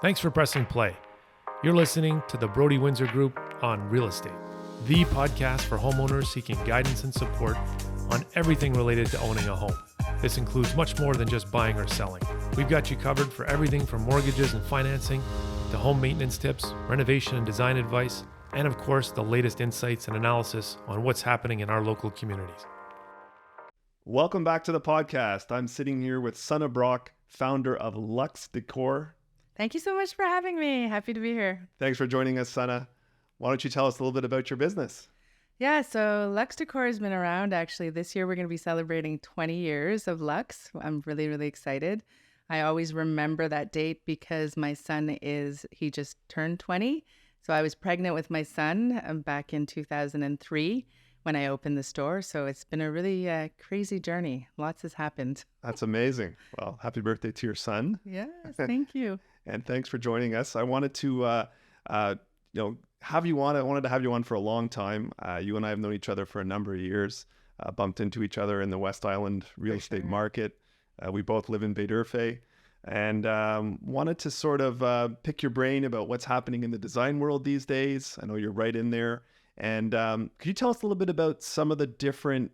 Thanks for pressing play. You're listening to the Broady Windsor Group on Real Estate, the podcast for homeowners seeking guidance and support on everything related to owning a home. This includes much more than just buying or selling. We've got you covered for everything from mortgages and financing to home maintenance tips, renovation and design advice, and of course, the latest insights and analysis on what's happening in our local communities. Welcome back to the podcast. I'm sitting here with Sana Brock, founder of LUX Decor. Thank you so much for having me. Happy to be here. Thanks for joining us, Sana. Why don't you tell us a little bit about your business? Yeah, so Lux Decor has been around. Actually, this year we're going to be celebrating 20 years of Lux. I'm really, really excited. I always remember that date because my son he just turned 20. So I was pregnant with my son back in 2003 when I opened the store. So it's been a really crazy journey. Lots has happened. That's amazing. Well, happy birthday to your son. Yes, thank you. And thanks for joining us. I wanted to, have you on. I wanted to have you on for a long time. You and I have known each other for a number of years. Bumped into each other in the West Island real estate market. We both live in Baie-D'Urfé, and wanted to sort of pick your brain about what's happening in the design world these days. I know you're right in there. And could you tell us a little bit about some of the different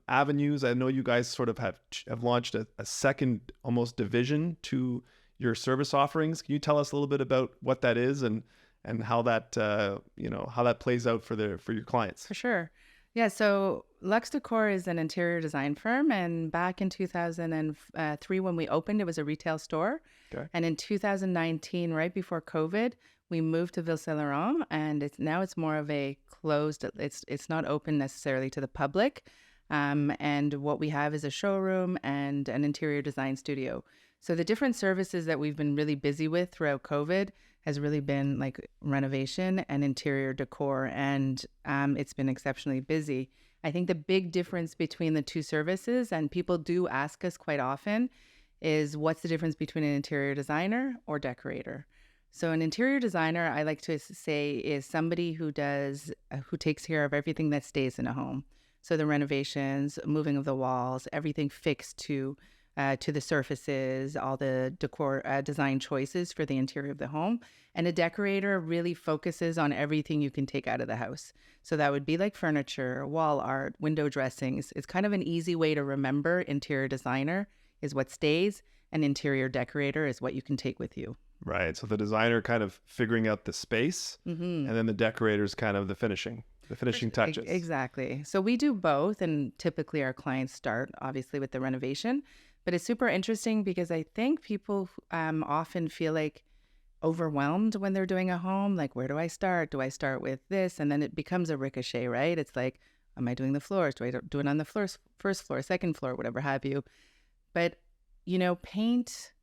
avenues? I know you guys sort of have launched a second almost division to your service offerings. Can you tell us a little bit about what that is and how that how that plays out for your clients? For sure. Yeah, so Lux Decor is an interior design firm, and back in 2003 when we opened, it was a retail store. Okay. And in 2019, right before COVID, we moved to Ville-Saint-Laurent, and it's more of a closed. It's not open necessarily to the public. And what we have is a showroom and an interior design studio. So the different services that we've been really busy with throughout COVID has really been like renovation and interior decor, and it's been exceptionally busy. I think the big difference between the two services, and people do ask us quite often, is what's the difference between an interior designer or decorator? So an interior designer, I like to say, is somebody who takes care of everything that stays in a home. So the renovations, moving of the walls, everything fixed to the surfaces, all the decor design choices for the interior of the home. And a decorator really focuses on everything you can take out of the house. So that would be like furniture, wall art, window dressings. It's kind of an easy way to remember interior designer is what stays, and interior decorator is what you can take with you. Right. So the designer kind of figuring out the space, and then the decorator is kind of the finishing touches. Exactly. So we do both, and typically our clients start obviously with the renovation. But it's super interesting because I think people often feel like overwhelmed when they're doing a home. Like, where do I start? Do I start with this? And then it becomes a ricochet, right? It's like, am I doing the floors? Do I do it on the first floor, second floor, whatever have you? But, paint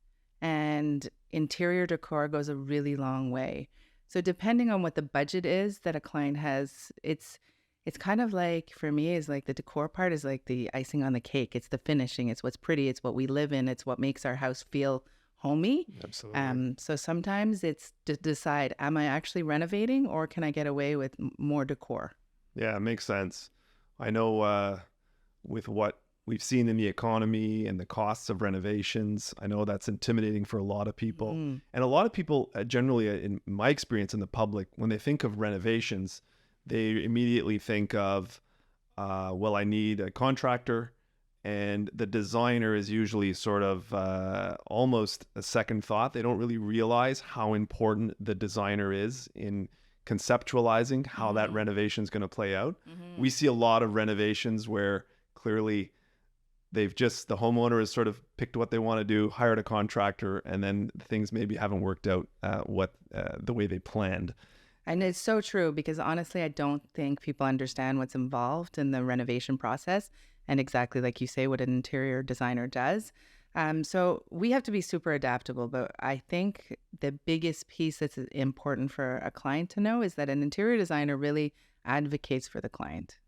and interior decor goes a really long way. So depending on what the budget is that a client has, it's kind of like, for me, is like the decor part is like the icing on the cake. It's the finishing. It's what's pretty. It's what we live in. It's what makes our house feel homey. Absolutely. So sometimes it's to decide, am I actually renovating or can I get away with more decor? Yeah, it makes sense. I know with what we've seen in the economy and the costs of renovations, I know that's intimidating for a lot of people. And a lot of people generally, in my experience in the public, when they think of renovations, they immediately think of, I need a contractor, and the designer is usually sort of almost a second thought. They don't really realize how important the designer is in conceptualizing how that renovation is going to play out. We see a lot of renovations where clearly the homeowner has sort of picked what they want to do, hired a contractor, and then things maybe haven't worked out the way they planned. And it's so true because honestly, I don't think people understand what's involved in the renovation process and exactly like you say, what an interior designer does. So we have to be super adaptable. But I think the biggest piece that's important for a client to know is that an interior designer really advocates for the client,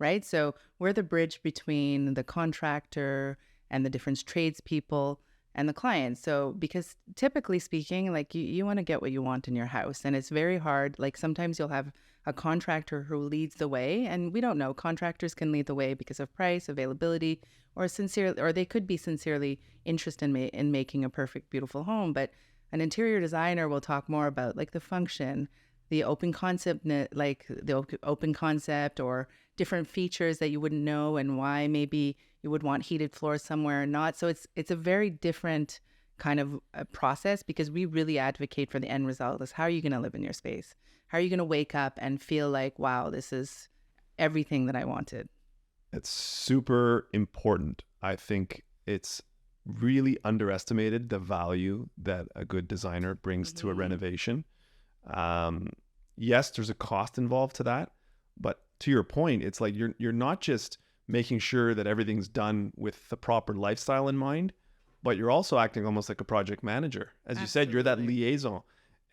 right? So we're the bridge between the contractor and the different tradespeople and the client. So because typically speaking, like you want to get what you want in your house, and it's very hard. Like sometimes you'll have a contractor who leads the way, and we don't know, contractors can lead the way because of price, availability, or they could be sincerely interested in making a perfect, beautiful home. But An interior designer will talk more about like the function, the open concept, like the open concept or different features that you wouldn't know and why maybe you would want heated floors somewhere or not. So it's a very different kind of process, because we really advocate for the end result. Is how are you going to live in your space? How are you going to wake up and feel like, wow, this is everything that I wanted? It's super important. I think it's really underestimated the value that a good designer brings to a renovation. Yes, there's a cost involved to that, but to your point, it's like you're not just making sure that everything's done with the proper lifestyle in mind, but you're also acting almost like a project manager. As you said, you're that liaison.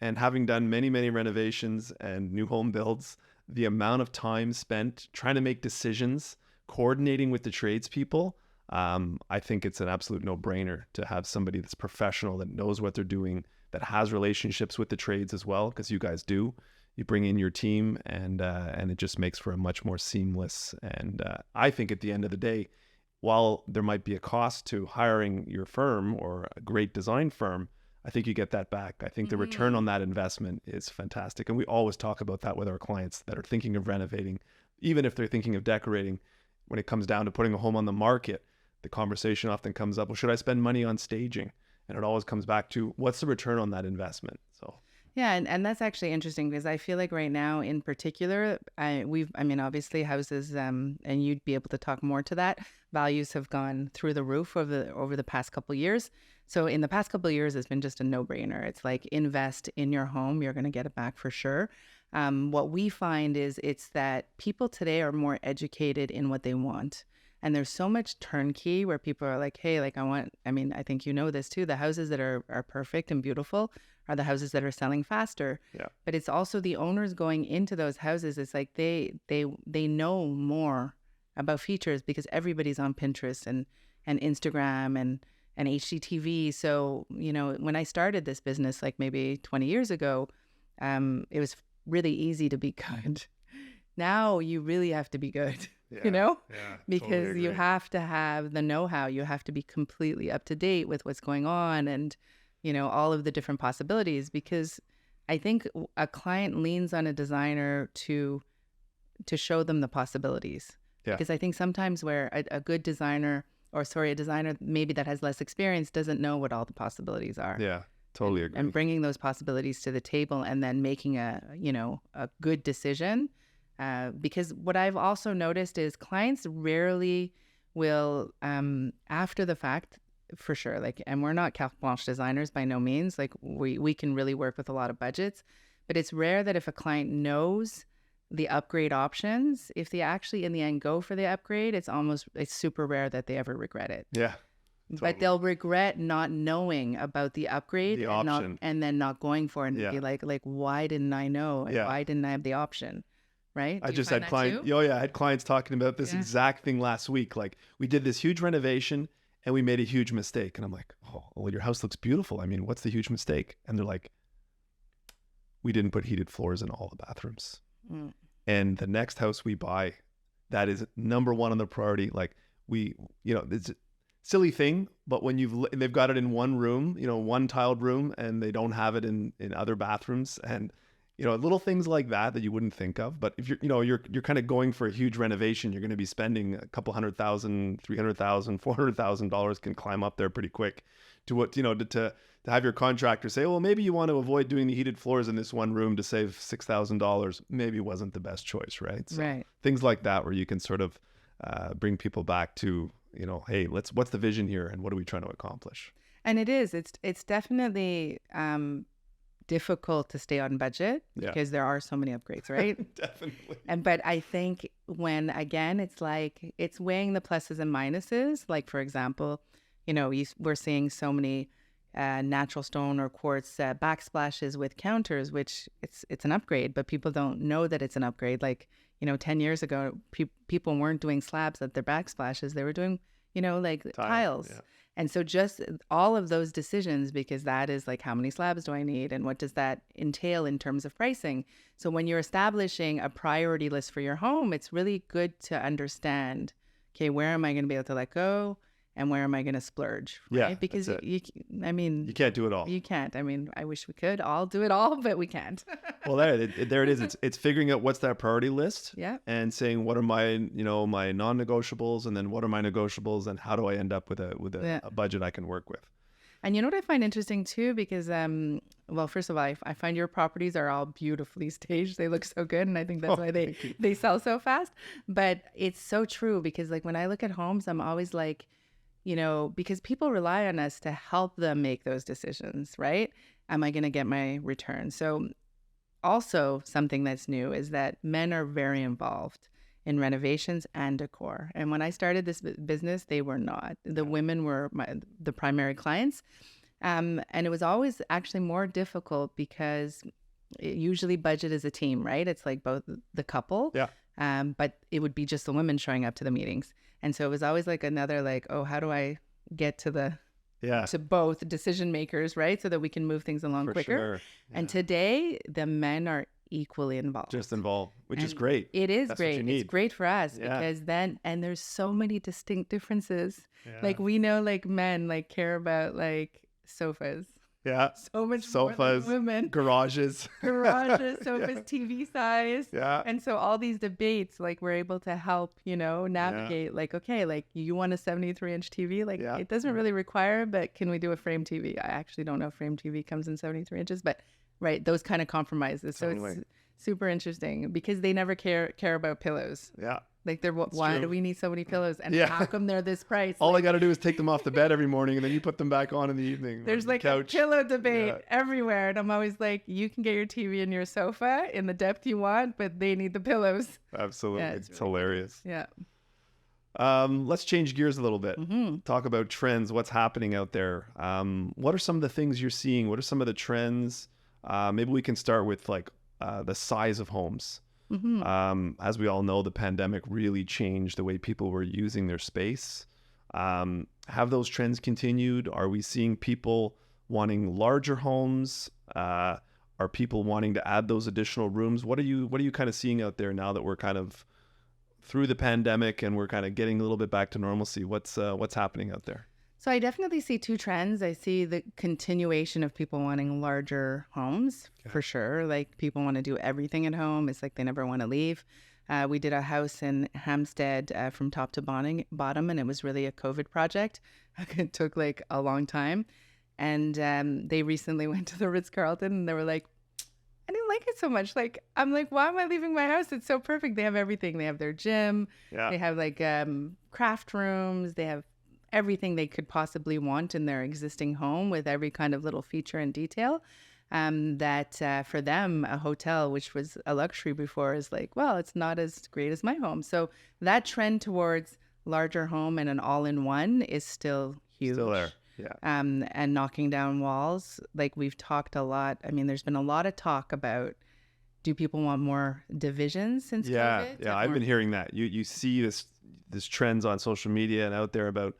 And having done many, many renovations and new home builds, the amount of time spent trying to make decisions, coordinating with the tradespeople, I think it's an absolute no-brainer to have somebody that's professional, that knows what they're doing, that has relationships with the trades as well, because you guys do. You bring in your team, and it just makes for a much more seamless. And I think at the end of the day, while there might be a cost to hiring your firm or a great design firm, I think you get that back. I think the return on that investment is fantastic. And we always talk about that with our clients that are thinking of renovating, even if they're thinking of decorating. When it comes down to putting a home on the market, the conversation often comes up, well, should I spend money on staging? And it always comes back to, what's the return on that investment? So yeah, and that's actually interesting, because I feel like right now in particular, obviously houses, and you'd be able to talk more to that. Values have gone through the roof over the past couple of years. So in the past couple of years, it's been just a no-brainer. It's like, invest in your home, you're going to get it back for sure. What we find is it's that people today are more educated in what they want. And there's so much turnkey where people are like, hey, like I think you know this too, the houses that are perfect and beautiful are the houses that are selling faster. Yeah. But it's also the owners going into those houses. It's like they know more about features, because everybody's on Pinterest and Instagram and HGTV. So, when I started this business, like maybe 20 years ago, it was really easy to be good. Now you really have to be good. Yeah, because totally you agree. have to have the know-how. You have to be completely up to date with what's going on and, all of the different possibilities, because I think a client leans on a designer to show them the possibilities. Yeah. Because I think sometimes where a good designer, a designer maybe that has less experience, doesn't know what all the possibilities are. Yeah, totally agree. And bringing those possibilities to the table and then making a good decision. Because what I've also noticed is clients rarely will, after the fact, for sure, like, and we're not carte blanche designers by no means, like we can really work with a lot of budgets, but it's rare that if a client knows the upgrade options, if they actually in the end go for the upgrade, it's super rare that they ever regret it. Yeah. But they'll regret not knowing about the upgrade The and option. then not going for it and Yeah. be like, why didn't I know? And Yeah. why didn't I have the option? Right? I Do you just find had that clients. too? I had clients talking about this Yeah. exact thing last week. Like, we did this huge renovation and we made a huge mistake. And I'm like, oh, well, your house looks beautiful. I mean, what's the huge mistake? And they're like, we didn't put heated floors in all the bathrooms. Mm. And the next house we buy, that is number one on the priority. Like, it's a silly thing, but when they've got it in one room, one tiled room, and they don't have it in other bathrooms, and little things like that you wouldn't think of. But if you're kind of going for a huge renovation, you're going to be spending a couple $100,000, $300,000, $400,000 can climb up there pretty quick to what, to have your contractor say, well, maybe you want to avoid doing the heated floors in this one room to save $6,000. Maybe wasn't the best choice, right? So Right. things like that, where you can sort of bring people back to, hey, what's the vision here and what are we trying to accomplish? And it's definitely difficult to stay on budget because there are so many upgrades, right? Definitely. But I think when, again, it's like, it's weighing the pluses and minuses. Like, for example, we're seeing so many natural stone or quartz backsplashes with counters, which it's an upgrade, but people don't know that it's an upgrade. Like, 10 years ago, people weren't doing slabs at their backsplashes. They were doing, like tiles. Yeah. And so just all of those decisions, because that is like, how many slabs do I need? And what does that entail in terms of pricing? So when you're establishing a priority list for your home, it's really good to understand, okay, where am I going to be able to let go? and where am I going to splurge? Right? Yeah, Because that's it. you can't do it all. you can't. I mean, I wish we could all do it all, but we can't. Well, there it is. It's figuring out what's that priority list, Yeah. and saying what are my my non-negotiables, and then what are my negotiables, and how do I end up with a budget I can work with. And you know what I find interesting too, because well, first of all, I find your properties are all beautifully staged. They look so good, and I think that's why they sell so fast. But it's so true, because like when I look at homes, I'm always like, because people rely on us to help them make those decisions, right? Am I going to get my return? So also something that's new is that men are very involved in renovations and decor. And when I started this business, they were not. The women were the primary clients. And it was always actually more difficult because usually budget is a team, right? It's like both the couple. Yeah. But it would be just the women showing up to the meetings. And so it was always like another like, oh, how do I get to to both decision makers, right? So that we can move things along quicker. Sure. Yeah. And today the men are equally involved. Just involved, which is great. It is That's great. what you need. It's great for us because and there's so many distinct differences. Yeah. Like we know like men like care about like sofas. Yeah. So much Sofas, more than women. garages, Sofas, TV size. Yeah. And so all these debates, like we're able to help, navigate like, okay, like you want a 73-inch TV? Like it doesn't really require, but can we do a frame TV? I actually don't know if frame TV comes in 73 inches, but right, those kind of compromises. So it's super interesting because they never care about pillows. Yeah. Like why do we need so many pillows? And how come they're this price? All I got to do is take them off the bed every morning, and then you put them back on in the evening. There's like a pillow debate everywhere. And I'm always like, you can get your TV and your sofa in the depth you want, but they need the pillows. Absolutely. Yeah, it's really hilarious. Yeah. Let's change gears a little bit. Mm-hmm. Talk about trends. What's happening out there? What are some of the things you're seeing? What are some of the trends? Maybe we can start with like the size of homes. Mm-hmm. As we all know, the pandemic really changed the way people were using their space. Have those trends continued? Are we seeing people wanting larger homes? Are people wanting to add those additional rooms? What are you kind of seeing out there now that we're kind of through the pandemic and we're kind of getting a little bit back to normalcy? What's happening out there? So I definitely see two trends. I see the continuation of people wanting larger homes for sure. Like people want to do everything at home. It's like they never want to leave. We did a house in Hampstead from top to bottom, and it was really a COVID project. It took like a long time. And they recently went to the Ritz-Carlton and they were like, I didn't like it so much. Like, I'm like, why am I leaving my house? It's so perfect. They have everything. They have their gym. Yeah. They have like craft rooms. They have everything they could possibly want in their existing home with every kind of little feature and detail. That for them, a hotel, which was a luxury before, is like, well, it's not as great as my home. So that trend towards larger home and an all-in-one is still huge. Still there. Yeah. And knocking down walls. Like we've talked a lot. I mean, there's been a lot of talk about, do people want more divisions since COVID? Yeah. I've been hearing that. You see this trends on social media and out there about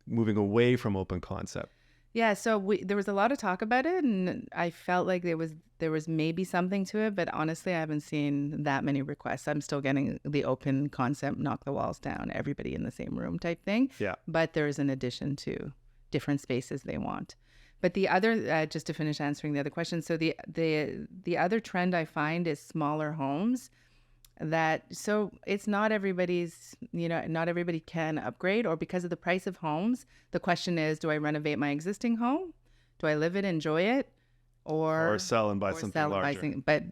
moving away from open concept. Yeah, so there was a lot of talk about it, and I felt like there was maybe something to it, but honestly, I haven't seen that many requests. I'm still getting the open concept, knock the walls down, everybody in the same room type thing. Yeah. But there is an addition to different spaces they want. But the other, just to finish answering the other question, so the other trend I find is smaller homes. So it's not everybody's, not everybody can upgrade, or because of the price of homes, the question is, do I renovate my existing home? Do I live it, enjoy it? Or sell and buy something larger? But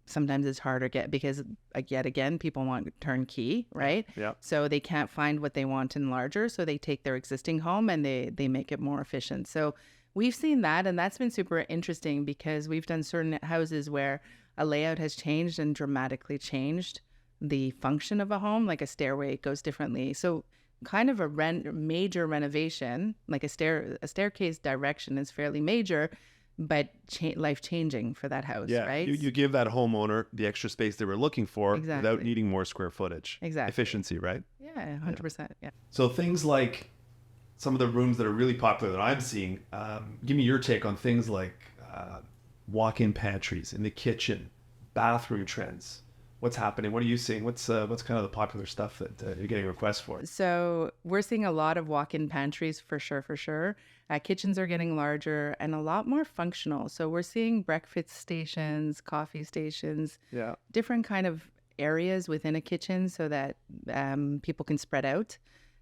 sometimes it's harder because yet again, people want turnkey, right? Yeah. So they can't find what they want in larger. So they take their existing home and they make it more efficient. So we've seen that, and that's been super interesting because we've done certain houses where a layout has changed and dramatically changed the function of a home, like a stairway goes differently. So kind of a major renovation, like a staircase direction is fairly major, but life-changing for that house, right? You give that homeowner the extra space they were looking for Exactly. without needing more square footage. Exactly. Efficiency, right? Yeah, 100%. Yeah. So things like some of the rooms that are really popular that I'm seeing, give me your take on things like walk-in pantries in the kitchen, bathroom trends. What's happening? What are you seeing? What's kind of the popular stuff that you're getting requests for? So we're seeing a lot of walk-in pantries for sure. Kitchens are getting larger and a lot more functional. So we're seeing breakfast stations, coffee stations, Yeah. different kind of areas within a kitchen so that people can spread out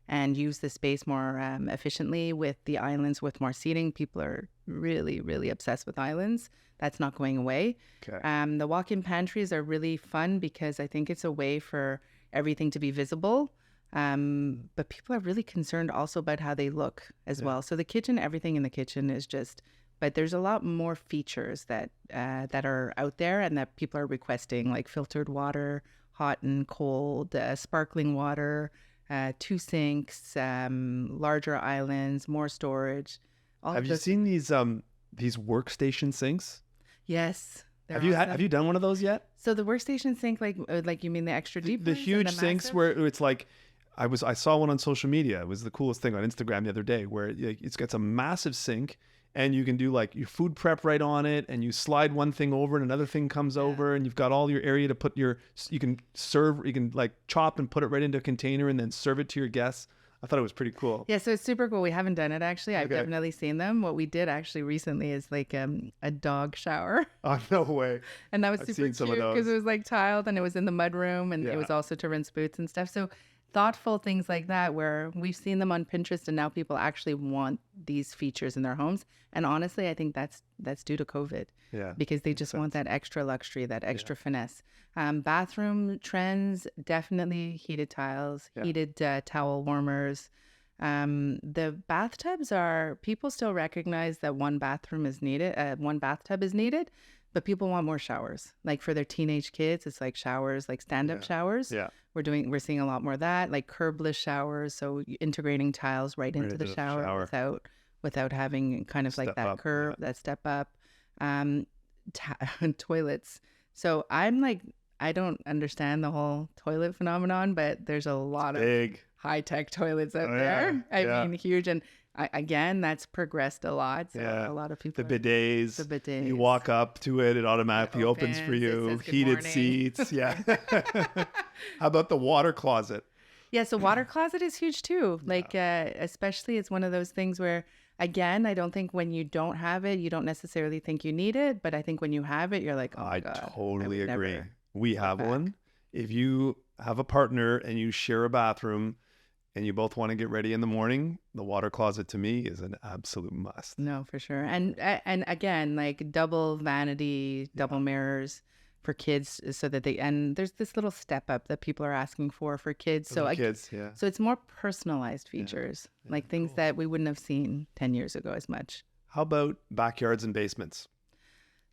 and use the space more efficiently with the islands with more seating. People are really, really obsessed with islands. That's not going away. Okay. The walk-in pantries are really fun because I think it's a way for everything to be visible. But people are really concerned also about how they look as well. So the kitchen, everything in the kitchen is just, but there's a lot more features that are out there and that people are requesting, like filtered water, hot and cold, sparkling water, 2 sinks, larger islands, more storage. Have you seen these workstation sinks? Yes. Have you done one of those yet? So the workstation sink, like you mean the extra deep The ones and huge the sinks massive? where it's like, I saw one on social media. It was the coolest thing on Instagram the other day, where it's got a massive sink and you can do like your food prep right on it, and you slide one thing over and another thing comes over, and you've got all your area to put you can like chop and put it right into a container and then serve it to your guests. I thought it was pretty cool. Yeah, so it's super cool. We haven't done it actually. I've Okay. definitely seen them. What we did actually recently is like a dog shower. Oh, no way. And that was I've super seen some of cute because those. it was like tiled and it was in the mud room and Yeah. it was also to rinse boots and stuff. So thoughtful things like that where we've seen them on Pinterest and now people actually want these features in their homes. And honestly, I think that's due to COVID. Yeah. Because they just want that extra luxury, that extra finesse. Bathroom trends, definitely heated tiles, heated towel warmers. The bathtubs people still recognize that one bathtub is needed, but people want more showers. Like for their teenage kids, it's like showers, like stand-up showers. Yeah. We're seeing a lot more of that, like curbless showers. So integrating tiles right into the shower without having kind of like Step that up, curve, that step up. Toilets. So I'm like, I don't understand the whole toilet phenomenon, but there's a lot of Big. high-tech toilets out Oh, there. yeah. I mean, huge. And again, that's progressed a lot. So a lot of people. The bidets. The bidets. You walk up to it, it automatically opens for opens, it you. says, "Good Heated morning." seats. Yeah. How about the water closet? Yeah, so water closet is huge too. Like, especially it's one of those things where, again, I don't think when you don't have it, you don't necessarily think you need it. But I think when you have it, you're like, oh my I God, totally would agree. never We go have back. one. If you have a partner and you share a bathroom and you both want to get ready in the morning, the water closet to me is an absolute must. No, for sure. And again, like double vanity, double mirrors for kids so that and there's this little step up that people are asking for kids. For the kids, yeah. So it's more personalized features, like things that we wouldn't have seen 10 years ago as much. How about backyards and basements?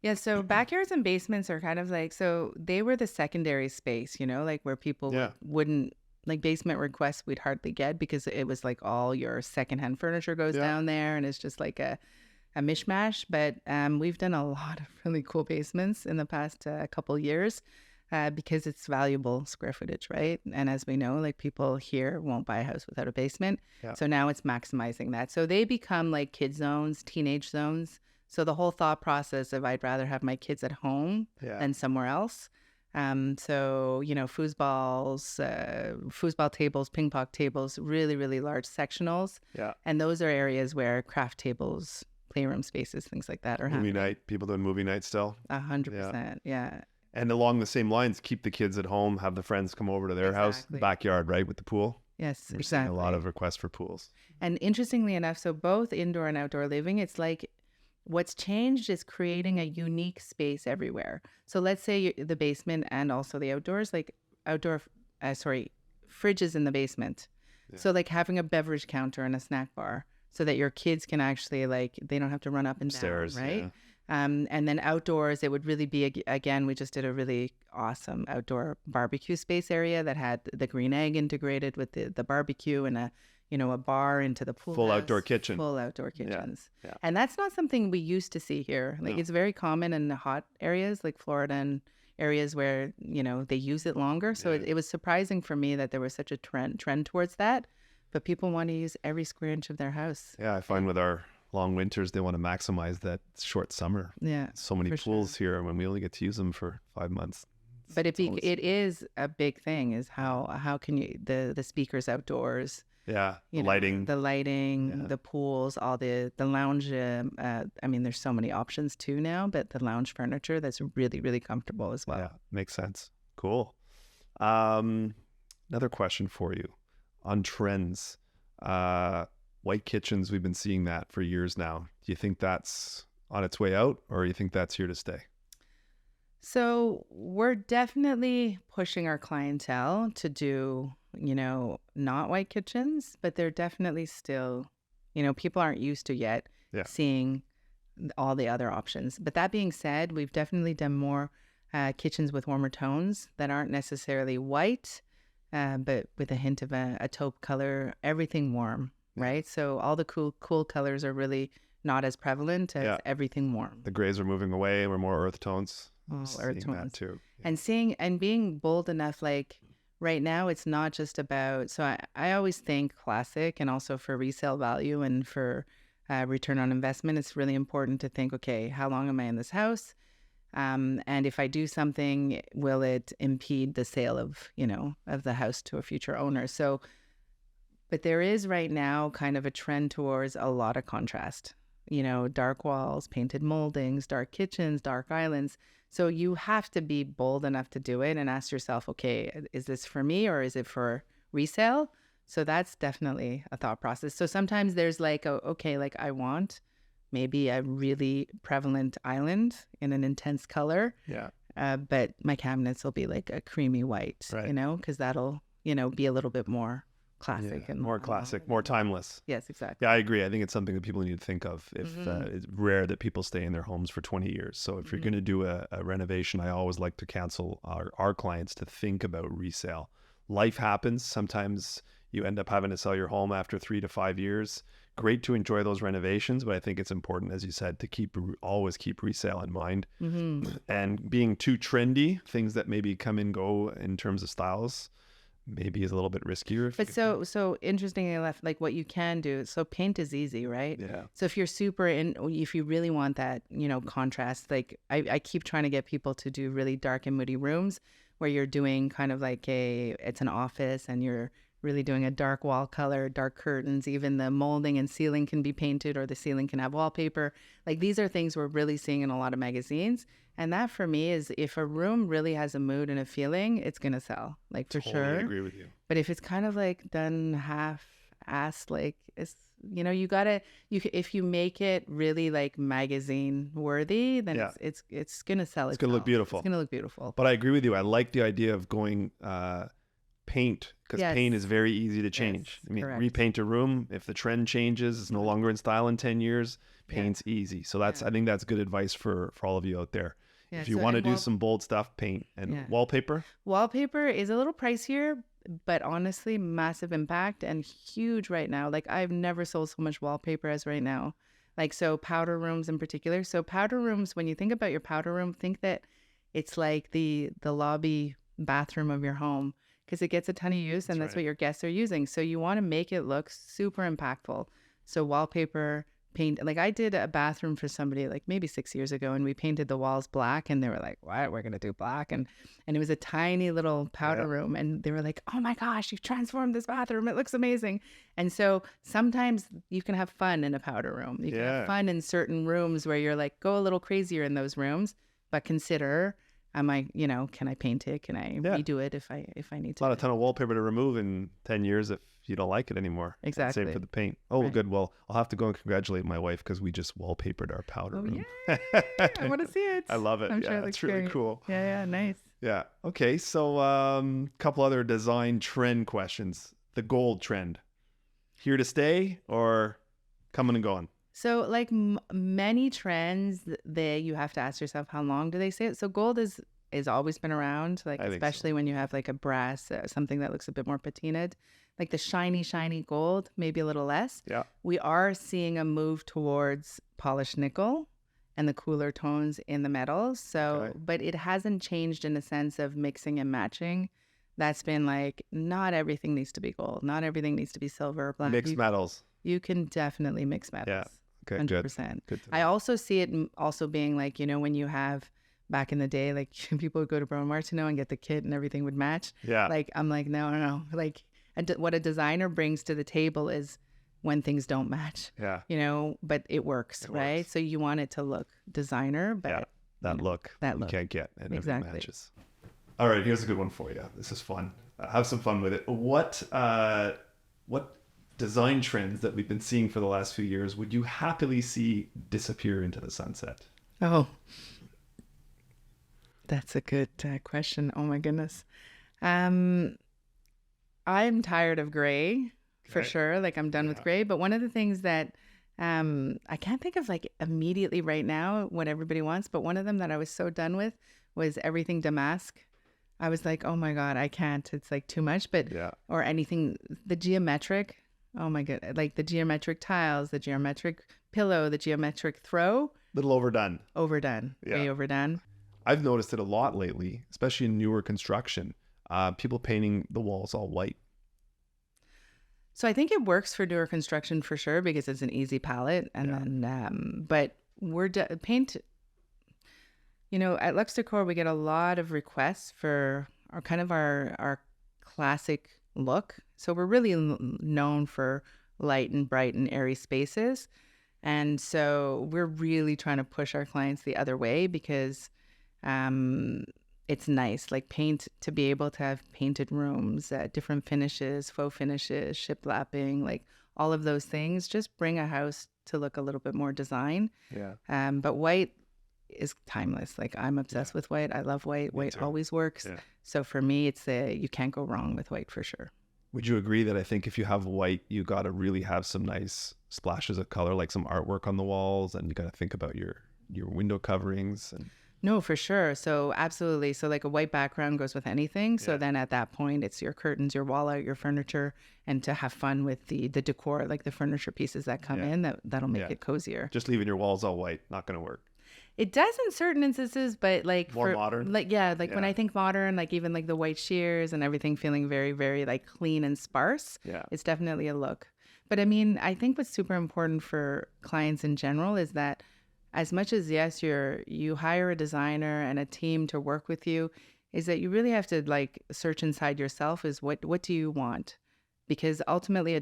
Yeah, so backyards and basements are kind of like, so they were the secondary space, like where people wouldn't, like basement requests we'd hardly get because it was like all your secondhand furniture goes down there and it's just like a mishmash. But we've done a lot of really cool basements in the past couple years because it's valuable square footage, right? And as we know, like people here won't buy a house without a basement. Yeah. So now it's maximizing that. So they become like kid zones, teenage zones. So the whole thought process of I'd rather have my kids at home than somewhere else. So, foosball tables, ping pong tables, really, really large sectionals. Yeah. And those are areas where craft tables, playroom spaces, things like that are Movie happening. night, people doing movie night still. 100%. Yeah. And along the same lines, keep the kids at home, have the friends come over to their house, Exactly. backyard, right, with the pool. Yes, We're exactly. seeing a lot of requests for pools. And interestingly enough, so both indoor and outdoor living, it's like what's changed is creating a unique space everywhere. So let's say the basement and also the outdoors, like fridges in the basement. Yeah. So like having a beverage counter and a snack bar so that your kids can actually they don't have to run up and Upstairs, down, right? yeah. And then outdoors, it would really be, again, we just did a really awesome outdoor barbecue space area that had the green egg integrated with the barbecue and a bar into the pool Full house. outdoor kitchen. Full outdoor kitchens. yeah. And that's not something we used to see here. Like No. it's very common in the hot areas like Florida and areas where, they use it longer. So it was surprising for me that there was such a trend towards that. But people want to use every square inch of their house. Yeah, I find with our long winters, they want to maximize that short summer. Yeah. So many for pools here when we only get to use them for 5 months. But It's always- it is a big thing is how can you the speakers outdoors, yeah, you know, lighting. the lighting, Yeah. the pools, all the lounge. I mean, there's so many options too now, but the lounge furniture that's really, really comfortable as well. Yeah, makes sense. Cool. Another question for you on trends. White kitchens, we've been seeing that for years now. Do you think that's on its way out, or you think that's here to stay? So we're definitely pushing our clientele to do, not white kitchens, but they're definitely still, people aren't used to yet Yeah. seeing all the other options. But that being said, we've definitely done more kitchens with warmer tones that aren't necessarily white, but with a hint of a taupe color, everything warm, right? So all the cool colors are really not as prevalent as Yeah. everything warm. The grays are moving away. We're more earth tones. All Seeing earth that tones. too. Yeah. And seeing and being bold enough, like right now, it's not just about, so I always think classic and also for resale value and for return on investment, it's really important to think, okay, how long am I in this house? And if I do something, will it impede the sale of the house to a future owner? So, but there is right now kind of a trend towards a lot of contrast, dark walls, painted moldings, dark kitchens, dark islands. So you have to be bold enough to do it and ask yourself, okay, is this for me or is it for resale? So that's definitely a thought process. So sometimes there's like, I want maybe a really prevalent island in an intense color, Yeah. but my cabinets will be like a creamy white, Right. because that'll, be a little bit more classic Yeah. and More classic, more timeless. Yes, exactly. Yeah, I agree. I think it's something that people need to think of. If Mhm. it's rare that people stay in their homes for 20 years. So if you're Mhm. going to do a renovation, I always like to counsel our clients to think about resale. Life happens. Sometimes you end up having to sell your home after 3 to 5 years. Great to enjoy those renovations, but I think it's important, as you said, to always keep resale in mind. Mm-hmm. And being too trendy, things that maybe come and go in terms of styles, maybe is a little bit riskier. But so interestingly enough, like what you can do, so paint is easy, right? Yeah. So if you're if you really want that, contrast, like I keep trying to get people to do really dark and moody rooms where you're doing kind of like it's an office and you're really doing a dark wall color, dark curtains, even the molding and ceiling can be painted or the ceiling can have wallpaper. Like these are things we're really seeing in a lot of magazines. And that for me is if a room really has a mood and a feeling, it's going to sell, like for Totally sure. agree with you. But if it's kind of like done half-assed, like it's, if you make it really like magazine worthy, then Yeah. it's going to sell. It's gonna look itself. beautiful. It's going to look beautiful. But I agree with you. I like the idea of going paint, because Yes. paint is very easy to change. Yes, I mean, correct. repaint a room. If the trend changes, it's no longer in style in 10 years, Yeah. paint's easy. So Yeah. I think that's good advice for all of you out there. Yeah, If you so- want to and do some bold stuff, paint. And Yeah. wallpaper. Wallpaper is a little pricier, but honestly, massive impact and huge right now. Like I've never sold so much wallpaper as right now. Like so powder rooms in particular. So powder rooms, when you think about your powder room, think that it's like the lobby bathroom of your home because it gets a ton of use and that's right. what your guests are using. So you want to make it look super impactful. So wallpaper, paint, like I did a bathroom for somebody like maybe 6 years ago and we painted the walls black and they were like, what, we're going to do black? And it was a tiny little powder Yeah. room and they were like, oh my gosh, you've transformed this bathroom. It looks amazing. And so sometimes you can have fun in a powder room. You can Yeah. have fun in certain rooms where you're like, go a little crazier in those rooms, but consider, can I paint it? Can I Yeah. redo it if I need It's to? not a ton of wallpaper to remove in 10 years if you don't like it anymore. Exactly. Same for the paint. Oh, Right. good. Well, I'll have to go and congratulate my wife because we just wallpapered our powder Oh, room. I want to see it. I love it. I'm sure Yeah, it it's looks really great. cool. Yeah, nice. Yeah. Okay. So, a couple other design trend questions. The gold trend, here to stay or coming and going? So, like many trends, you have to ask yourself, how long do they stay? So, gold is always been around, like I think so. especially when you have like a brass, something that looks a bit more patinaed, like the shiny gold, maybe a little less. Yeah. We are seeing a move towards polished nickel and the cooler tones in the metals. So, Okay. but it hasn't changed in the sense of mixing and matching. That's been like, not everything needs to be gold. Not everything needs to be silver or black. Mixed metals. You can definitely mix metals. Yeah. Okay. 100%. Good. Good to I know. also see it also being like, when you have back in the day, like people would go to Bruno Martineau and get the kit and everything would match. Yeah. Like, I'm like, no. Like what a designer brings to the table is when things don't match, Yeah. but it works, right? works. So you want it to look designer, but Yeah. That look that you look. can't get and Exactly. everything matches. All right, here's a good one for you. This is fun. Have some fun with it. What design trends that we've been seeing for the last few years would you happily see disappear into the sunset? Oh, that's a good question. Oh my goodness. I'm tired of gray for Okay. sure. Like I'm done with gray. But one of the things that I can't think of like immediately right now what everybody wants, but one of them that I was so done with was everything damask. I was like, oh my God, I can't. It's like too much. But or anything, the geometric. Oh my God, like the geometric tiles, the geometric pillow, the geometric throw. Little overdone. Overdone. Yeah. Way overdone. I've noticed it a lot lately, especially in newer construction. People painting the walls all white. So I think it works for newer construction for sure because it's an easy palette, and then but we're paint. At Lux Decor we get a lot of requests for our classic look. So we're really known for light and bright and airy spaces, and so we're really trying to push our clients the other way because it's nice, like paint, to be able to have painted rooms, different finishes, faux finishes, shiplapping, like all of those things just bring a house to look a little bit more design. Yeah. But white is timeless. Like I'm obsessed with white. I love white. White always works. Yeah. So for me, it's you can't go wrong with white for sure. Would you agree that I think if you have white, you got to really have some nice splashes of color, like some artwork on the walls, and you got to think about your window coverings and... No, for sure. So absolutely. So like a white background goes with anything. So then at that point, it's your curtains, your wall art, your furniture, and to have fun with the decor, like the furniture pieces that come in, that'll make it cozier. Just leaving your walls all white, not going to work. It does in certain instances, but like More modern? When I think modern, like even like the white sheers and everything feeling very, very like clean and sparse, it's definitely a look. But I mean, I think what's super important for clients in general is that as much as, yes, you hire a designer and a team to work with you, is that you really have to like search inside yourself is what do you want? Because ultimately a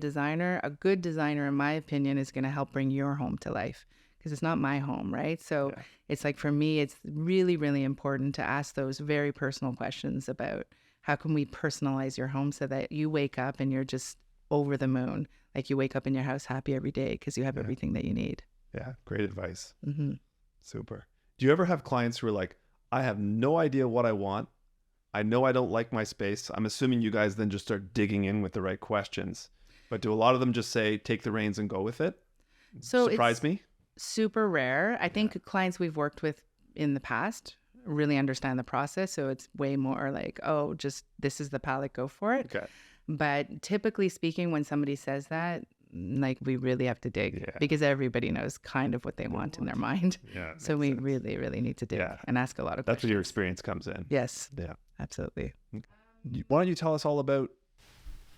good designer, in my opinion, is going to help bring your home to life because it's not my home, right? So it's like, for me, it's really, really important to ask those very personal questions about how can we personalize your home so that you wake up and you're just over the moon. Like you wake up in your house happy every day because you have everything that you need. Yeah, great advice. Mm-hmm. Super. Do you ever have clients who are like, I have no idea what I want. I know I don't like my space. I'm assuming you guys then just start digging in with the right questions. But do a lot of them just say, take the reins and go with it? So Surprise me? Super rare. I think clients we've worked with in the past really understand the process. So it's way more like, oh, just this is the palette, go for it. Okay. But typically speaking, when somebody says that, like we really have to dig because everybody knows kind of what they want in their mind. Yeah. So we really, really need to dig and ask a lot of questions. That's where your experience comes in. Yes. Yeah. Absolutely. Why don't you tell us all about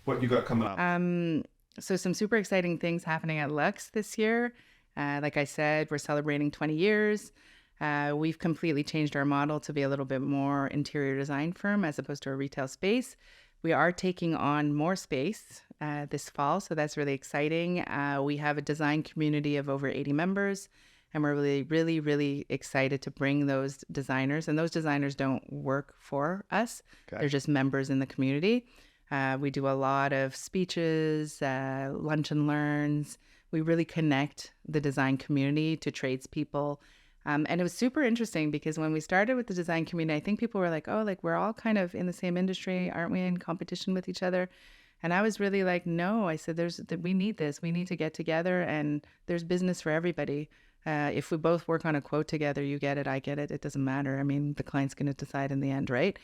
what you got coming up? So some super exciting things happening at Lux this year. Like I said, we're celebrating 20 years. We've completely changed our model to be a little bit more interior design firm as opposed to a retail space. We are taking on more space this fall, so that's really exciting. We have a design community of over 80 members, and we're really, really, really excited to bring those designers. And those designers don't work for us. They're just members in the community. We do a lot of speeches, lunch and learns. We really connect the design community to tradespeople. And it was super interesting because when we started with the design community, I think people were like, oh, like we're all kind of in the same industry. Aren't we in competition with each other? And I was really like, no, I said, we need this. We need to get together and there's business for everybody. If we both work on a quote together, you get it, I get it. It doesn't matter. I mean, the client's going to decide in the end, right?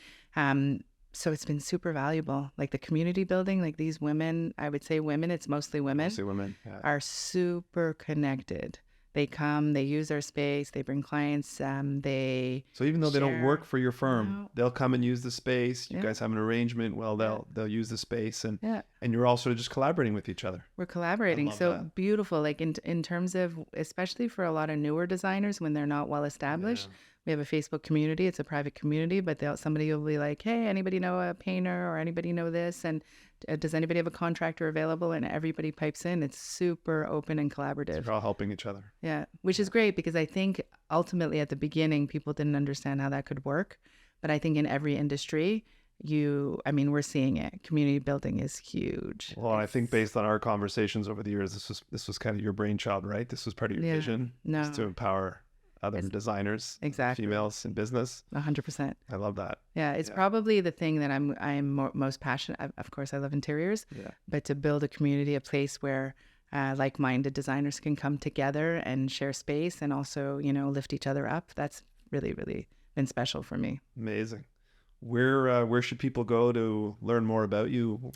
So it's been super valuable. Like the community building, like these women, I would say women, it's mostly women, are super connected. They come, they use our space, they bring clients, So even though they don't work for your firm, they'll come and use the space. You guys have an arrangement. Well, they'll use the space and you're all sort of just collaborating with each other. We're collaborating. So that. Beautiful. Like in terms of, especially for a lot of newer designers when they're not well established, We have a Facebook community. It's a private community, but somebody will be like, hey, anybody know a painter or anybody know this? And does anybody have a contractor available? And everybody pipes in. It's super open and collaborative. We're all helping each other. Yeah, which is great because I think ultimately at the beginning, people didn't understand how that could work. But I think in every industry, we're seeing it. Community building is huge. Well, I think based on our conversations over the years, this was kind of your brainchild, right? This was part of your vision, just to empower other designers, females in business. 100%. I love that. Yeah, it's probably the thing that I'm most passionate. Of course, I love interiors, but to build a community, a place where like-minded designers can come together and share space and also, lift each other up. That's really, really been special for me. Amazing. Where should people go to learn more about you?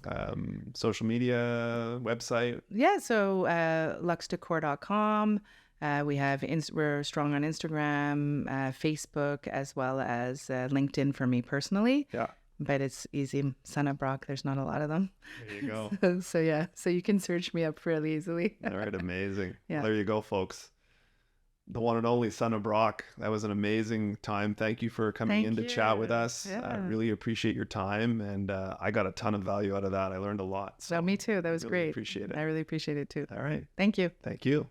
Social media, website? Yeah, so luxdecor.com. We're strong on Instagram, Facebook, as well as LinkedIn for me personally. Yeah. But it's easy. Son of Brock, there's not a lot of them. There you go. So you can search me up fairly easily. All right, amazing. Yeah. Well, there you go, folks. The one and only Son of Brock. That was an amazing time. Thank you for coming in to chat with us. I really appreciate your time, and I got a ton of value out of that. I learned a lot. So me too. That was really great. Appreciate it. I really appreciate it too. All right. Thank you. Thank you.